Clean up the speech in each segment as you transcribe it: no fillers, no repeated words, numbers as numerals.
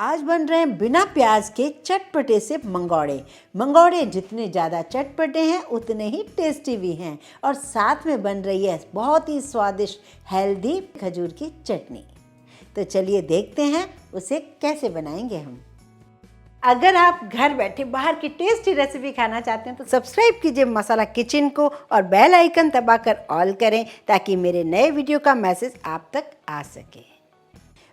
आज बन रहे हैं बिना प्याज के चटपटे से मंगौड़े। मंगौड़े जितने ज़्यादा चटपटे हैं उतने ही टेस्टी भी हैं और साथ में बन रही है बहुत ही स्वादिष्ट हेल्दी खजूर की चटनी। तो चलिए देखते हैं उसे कैसे बनाएंगे हम। अगर आप घर बैठे बाहर की टेस्टी रेसिपी खाना चाहते हैं तो सब्सक्राइब कीजिए मसाला किचन को और बेल आइकन दबाकर ऑल करें ताकि मेरे नए वीडियो का मैसेज आप तक आ सके।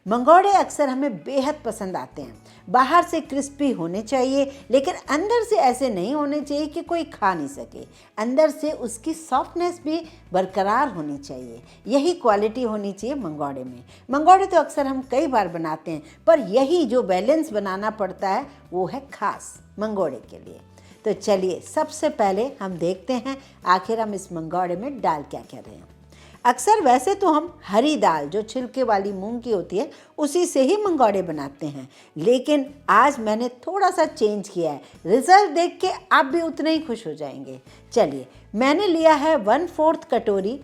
मंगौड़े अक्सर हमें बेहद पसंद आते हैं। बाहर से क्रिस्पी होने चाहिए लेकिन अंदर से ऐसे नहीं होने चाहिए कि कोई खा नहीं सके। अंदर से उसकी सॉफ्टनेस भी बरकरार होनी चाहिए। यही क्वालिटी होनी चाहिए मंगौड़े में। मंगौड़े तो अक्सर हम कई बार बनाते हैं पर यही जो बैलेंस बनाना पड़ता है वो है खास मंगौड़े के लिए। तो चलिए सबसे पहले हम देखते हैं आखिर हम इस मंगौड़े में डाल क्या क्या रहे हैं। अक्सर वैसे तो हम हरी दाल जो छिलके वाली मूंग की होती है उसी से ही मंगौड़े बनाते हैं, लेकिन आज मैंने थोड़ा सा चेंज किया है। रिजल्ट देख के आप भी उतने ही खुश हो जाएंगे। चलिए मैंने लिया है 1/4 कटोरी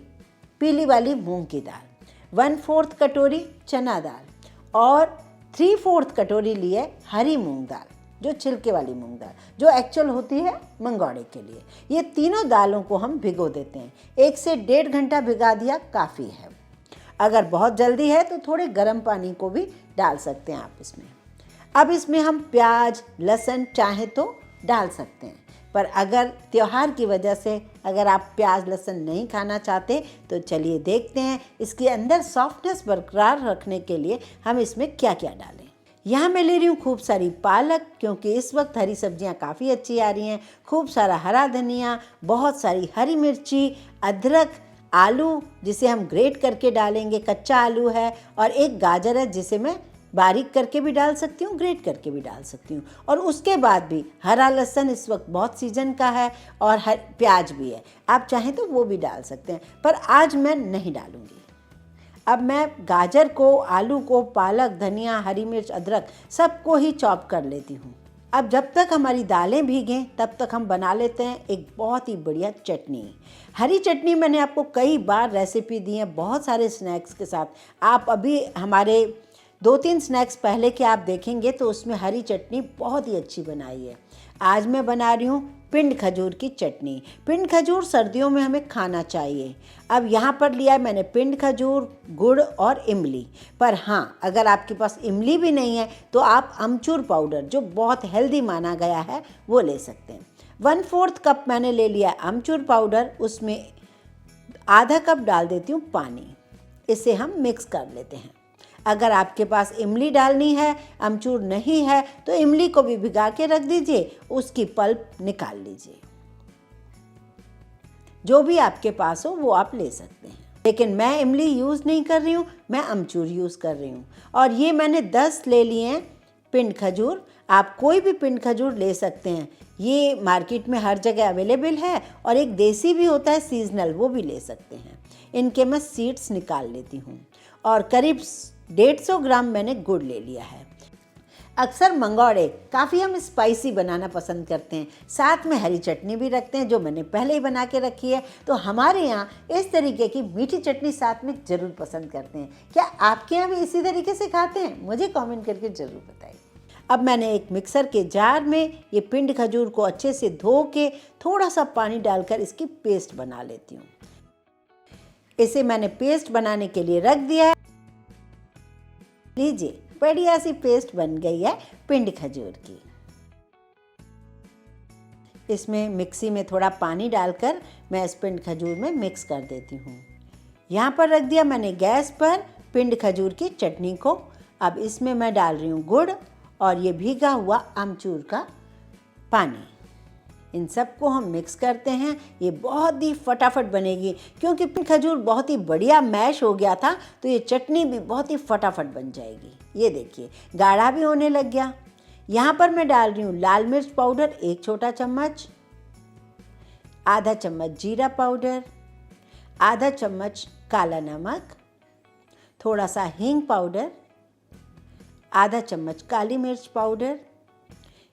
पीली वाली मूंग की दाल, 1/4 कटोरी चना दाल और 3/4 कटोरी लिए हरी मूंग दाल जो छिलके वाली मूंग दाल जो एक्चुअल होती है मंगौड़े के लिए। ये तीनों दालों को हम भिगो देते हैं। 1 से 1.5 घंटा भिगा दिया काफ़ी है। अगर बहुत जल्दी है तो थोड़े गर्म पानी को भी डाल सकते हैं आप इसमें। अब इसमें हम प्याज लहसुन चाहे तो डाल सकते हैं, पर अगर त्यौहार की वजह से अगर आप प्याज लहसुन नहीं खाना चाहते तो चलिए देखते हैं इसके अंदर सॉफ्टनेस बरकरार रखने के लिए हम इसमें क्या क्या डालें। यहाँ मैं ले रही हूँ खूब सारी पालक क्योंकि इस वक्त हरी सब्जियाँ काफ़ी अच्छी आ रही हैं। खूब सारा हरा धनिया, बहुत सारी हरी मिर्ची, अदरक, आलू जिसे हम ग्रेट करके डालेंगे, कच्चा आलू है, और एक गाजर है जिसे मैं बारीक करके भी डाल सकती हूँ, ग्रेट करके भी डाल सकती हूँ। और उसके बाद भी हरा लहसुन इस वक्त बहुत सीजन का है और प्याज भी है, आप चाहें तो वो भी डाल सकते हैं, पर आज मैं नहीं डालूँगी। अब मैं गाजर को, आलू को, पालक, धनिया, हरी मिर्च, अदरक सबको ही चॉप कर लेती हूँ। अब जब तक हमारी दालें भीगें तब तक हम बना लेते हैं एक बहुत ही बढ़िया चटनी। हरी चटनी मैंने आपको कई बार रेसिपी दी है बहुत सारे स्नैक्स के साथ। आप अभी हमारे 2-3 स्नैक्स पहले के आप देखेंगे तो उसमें हरी चटनी बहुत ही अच्छी बनाई है। आज मैं बना रही हूँ पिंड खजूर की चटनी। पिंड खजूर सर्दियों में हमें खाना चाहिए। अब यहाँ पर लिया है मैंने पिंड खजूर, गुड़ और इमली। पर हाँ, अगर आपके पास इमली भी नहीं है तो आप अमचूर पाउडर जो बहुत हेल्दी माना गया है वो ले सकते हैं। 1/4 कप मैंने ले लिया अमचूर पाउडर, उसमें आधा कप डाल देती हूँ पानी। इसे हम मिक्स कर लेते हैं। अगर आपके पास इमली डालनी है, अमचूर नहीं है, तो इमली को भी भिगा के रख दीजिए, उसकी पल्प निकाल लीजिए। जो भी आपके पास हो वो आप ले सकते हैं, लेकिन मैं इमली यूज़ नहीं कर रही हूँ, मैं अमचूर यूज़ कर रही हूँ। और ये मैंने 10 ले लिए हैं पिंड खजूर। आप कोई भी पिंड खजूर ले सकते हैं, ये मार्केट में हर जगह अवेलेबल है, और एक देसी भी होता है सीजनल, वो भी ले सकते हैं। इनके मैं सीड्स निकाल लेती हूँ। और करीब 150 ग्राम मैंने गुड़ ले लिया है। अक्सर मंगौड़े काफ़ी हम स्पाइसी बनाना पसंद करते हैं, साथ में हरी चटनी भी रखते हैं जो मैंने पहले ही बना के रखी है। तो हमारे यहाँ इस तरीके की मीठी चटनी साथ में ज़रूर पसंद करते हैं। क्या आपके यहाँ भी इसी तरीके से खाते हैं? मुझे कमेंट करके ज़रूर बताइए। अब मैंने एक मिक्सर के जार में ये पिंड खजूर को अच्छे से धो के थोड़ा सा पानी डालकर इसकी पेस्ट बना लेती हूँ। इसे मैंने पेस्ट बनाने के लिए रख दिया है। लीजिए बढ़िया सी पेस्ट बन गई है पिंड खजूर की। इसमें मिक्सी में थोड़ा पानी डालकर मैं इस पिंड खजूर में मिक्स कर देती हूँ। यहाँ पर रख दिया मैंने गैस पर पिंड खजूर की चटनी को। अब इसमें मैं डाल रही हूँ गुड़ और ये भीगा हुआ अमचूर का पानी। इन सबको हम मिक्स करते हैं। ये बहुत ही फटाफट बनेगी क्योंकि पिंड खजूर बहुत ही बढ़िया मैश हो गया था, तो ये चटनी भी बहुत ही फटाफट बन जाएगी। ये देखिए गाढ़ा भी होने लग गया। यहाँ पर मैं डाल रही हूँ लाल मिर्च पाउडर 1 छोटा चम्मच, आधा चम्मच जीरा पाउडर, आधा चम्मच काला नमक, थोड़ा सा हींग पाउडर, आधा चम्मच काली मिर्च पाउडर।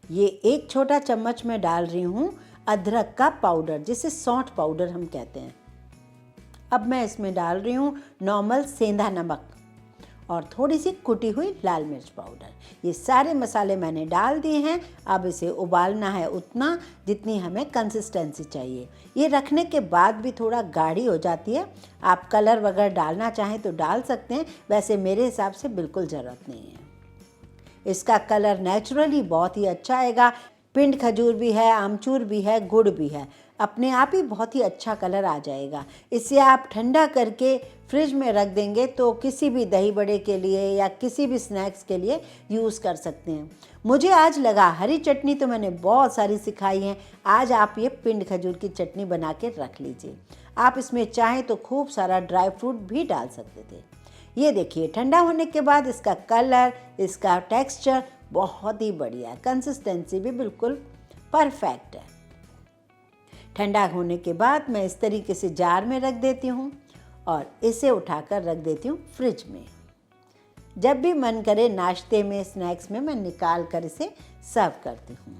ये 1 छोटा चम्मच मैं डाल रही हूँ अदरक का पाउडर जिसे सौंठ पाउडर हम कहते हैं। अब मैं इसमें डाल रही हूँ नॉर्मल सेंधा नमक और थोड़ी सी कुटी हुई लाल मिर्च पाउडर। ये सारे मसाले मैंने डाल दिए हैं। अब इसे उबालना है उतना जितनी हमें कंसिस्टेंसी चाहिए। ये रखने के बाद भी थोड़ा गाढ़ी हो जाती है। आप कलर वगैरह डालना चाहें तो डाल सकते हैं, वैसे मेरे हिसाब से बिल्कुल ज़रूरत नहीं है। इसका कलर नेचुरली बहुत ही अच्छा आएगा। पिंड खजूर भी है, आमचूर भी है, गुड़ भी है, अपने आप ही बहुत ही अच्छा कलर आ जाएगा। इसे आप ठंडा करके फ्रिज में रख देंगे तो किसी भी दही बड़े के लिए या किसी भी स्नैक्स के लिए यूज़ कर सकते हैं। मुझे आज लगा हरी चटनी तो मैंने बहुत सारी सिखाई हैं, आज आप ये पिंड खजूर की चटनी बना के रख लीजिए। आप इसमें चाहें तो खूब सारा ड्राई फ्रूट भी डाल सकते थे। ये देखिए ठंडा होने के बाद इसका कलर, इसका टेक्सचर बहुत ही बढ़िया है, कंसिस्टेंसी भी बिल्कुल परफेक्ट है। ठंडा होने के बाद मैं इस तरीके से जार में रख देती हूँ और इसे उठाकर रख देती हूँ फ्रिज में। जब भी मन करे नाश्ते में, स्नैक्स में, मैं निकाल कर इसे सर्व करती हूँ।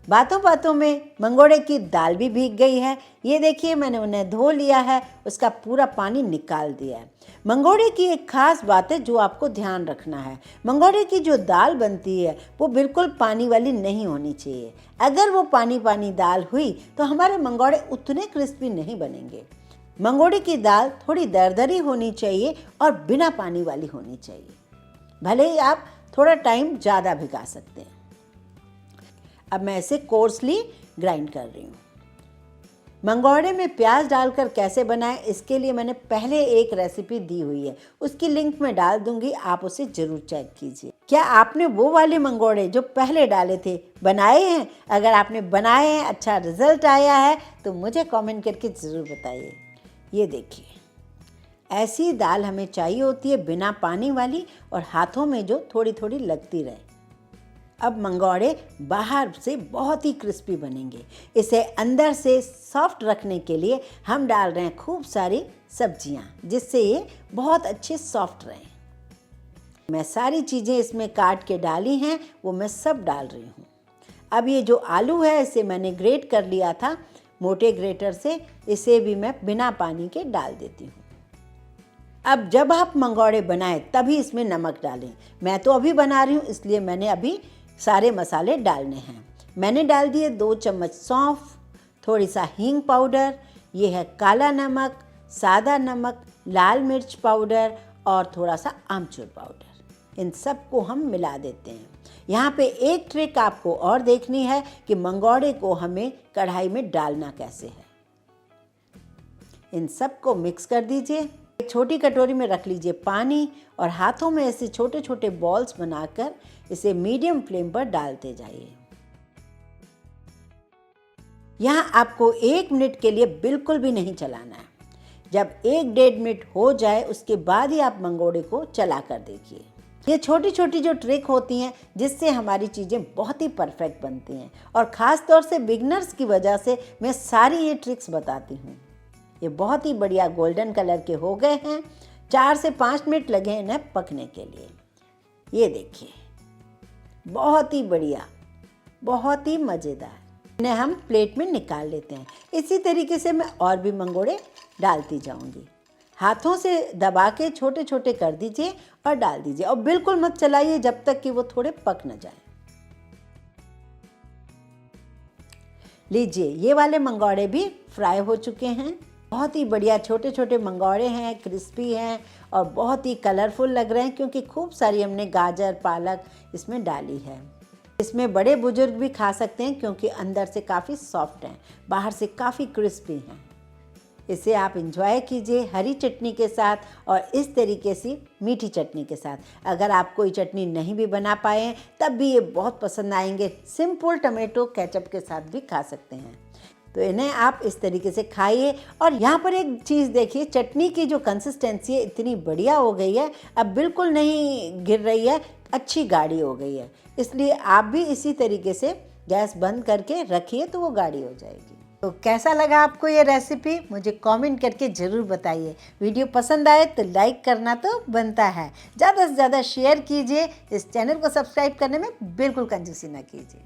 बातों बातों में मंगोड़े की दाल भी भीग गई है। ये देखिए मैंने उन्हें धो लिया है, उसका पूरा पानी निकाल दिया है। मंगोड़े की एक खास बात है जो आपको ध्यान रखना है। मंगोड़े की जो दाल बनती है वो बिल्कुल पानी वाली नहीं होनी चाहिए। अगर वो पानी पानी दाल हुई तो हमारे मंगोड़े उतने क्रिस्पी नहीं बनेंगे। मंगोड़े की दाल थोड़ी दरदरी होनी चाहिए और बिना पानी वाली होनी चाहिए। भले ही आप थोड़ा टाइम ज़्यादा भिगा सकते हैं। अब मैं इसे कोर्सली ग्राइंड कर रही हूँ। मंगोड़े में प्याज डालकर कैसे बनाएं, इसके लिए मैंने पहले एक रेसिपी दी हुई है, उसकी लिंक मैं डाल दूंगी, आप उसे ज़रूर चेक कीजिए। क्या आपने वो वाले मंगोड़े जो पहले डाले थे बनाए हैं? अगर आपने बनाए हैं, अच्छा रिजल्ट आया है तो मुझे कमेंट करके ज़रूर बताइए। ये देखिए ऐसी दाल हमें चाहिए होती है, बिना पानी वाली और हाथों में जो थोड़ी थोड़ी लगती रहे। अब मंगोड़े बाहर से बहुत ही क्रिस्पी बनेंगे। इसे अंदर से सॉफ्ट रखने के लिए हम डाल रहे हैं खूब सारी सब्जियां, जिससे ये बहुत अच्छे सॉफ्ट रहें। मैं सारी चीज़ें इसमें काट के डाली हैं, वो मैं सब डाल रही हूँ। अब ये जो आलू है इसे मैंने ग्रेट कर लिया था मोटे ग्रेटर से, इसे भी मैं बिना पानी के डाल देती हूँ। अब जब आप मंगोड़े बनाएं तभी इसमें नमक डालें। मैं तो अभी बना रही हूँ इसलिए मैंने अभी सारे मसाले डालने हैं। मैंने डाल दिए 2 चम्मच सौंफ, थोड़ी सा हींग पाउडर, ये है काला नमक, सादा नमक, लाल मिर्च पाउडर और थोड़ा सा आमचूर पाउडर। इन सब को हम मिला देते हैं। यहाँ पे एक ट्रिक आपको और देखनी है कि मंगोड़े को हमें कढ़ाई में डालना कैसे है। इन सब को मिक्स कर दीजिए। एक छोटी कटोरी में रख लीजिए पानी और हाथों में ऐसे छोटे छोटे बॉल्स बनाकर इसे मीडियम फ्लेम पर डालते जाइए। यहाँ आपको 1 मिनट के लिए बिल्कुल भी नहीं चलाना है। जब 1-1.5 मिनट हो जाए उसके बाद ही आप मंगोड़े को चला कर देखिए। ये छोटी छोटी जो ट्रिक होती हैं जिससे हमारी चीज़ें बहुत ही परफेक्ट बनती हैं और ख़ास तौर से बिगनर्स की वजह से मैं सारी ये ट्रिक्स बताती हूँ। ये बहुत ही बढ़िया गोल्डन कलर के हो गए हैं। 4 से 5 मिनट लगे इन्हें पकने के लिए। ये देखिए बहुत ही बढ़िया, बहुत ही मज़ेदार। इन्हें हम प्लेट में निकाल लेते हैं। इसी तरीके से मैं और भी मंगोड़े डालती जाऊंगी। हाथों से दबा के छोटे छोटे कर दीजिए और डाल दीजिए और बिल्कुल मत चलाइए जब तक कि वो थोड़े पक न जाए। लीजिए ये वाले मंगोड़े भी फ्राई हो चुके हैं। बहुत ही बढ़िया छोटे छोटे मंगोड़े हैं, क्रिस्पी हैं और बहुत ही कलरफुल लग रहे हैं क्योंकि खूब सारी हमने गाजर, पालक इसमें डाली है। इसमें बड़े बुजुर्ग भी खा सकते हैं क्योंकि अंदर से काफ़ी सॉफ्ट हैं, बाहर से काफ़ी क्रिस्पी हैं। इसे आप एंजॉय कीजिए हरी चटनी के साथ और इस तरीके से मीठी चटनी के साथ। अगर आप कोई चटनी नहीं भी बना पाए हैं तब भी ये बहुत पसंद आएंगे। सिंपल टमाटो केचप के साथ भी खा सकते हैं। तो इन्हें आप इस तरीके से खाइए। और यहाँ पर एक चीज़ देखिए, चटनी की जो कंसिस्टेंसी है इतनी बढ़िया हो गई है, अब बिल्कुल नहीं गिर रही है, अच्छी गाढ़ी हो गई है। इसलिए आप भी इसी तरीके से गैस बंद करके रखिए तो वो गाढ़ी हो जाएगी। तो कैसा लगा आपको ये रेसिपी मुझे कमेंट करके ज़रूर बताइए। वीडियो पसंद आए तो लाइक करना तो बनता है। ज़्यादा से ज़्यादा शेयर कीजिए। इस चैनल को सब्सक्राइब करने में बिल्कुल कंजूसी ना कीजिए।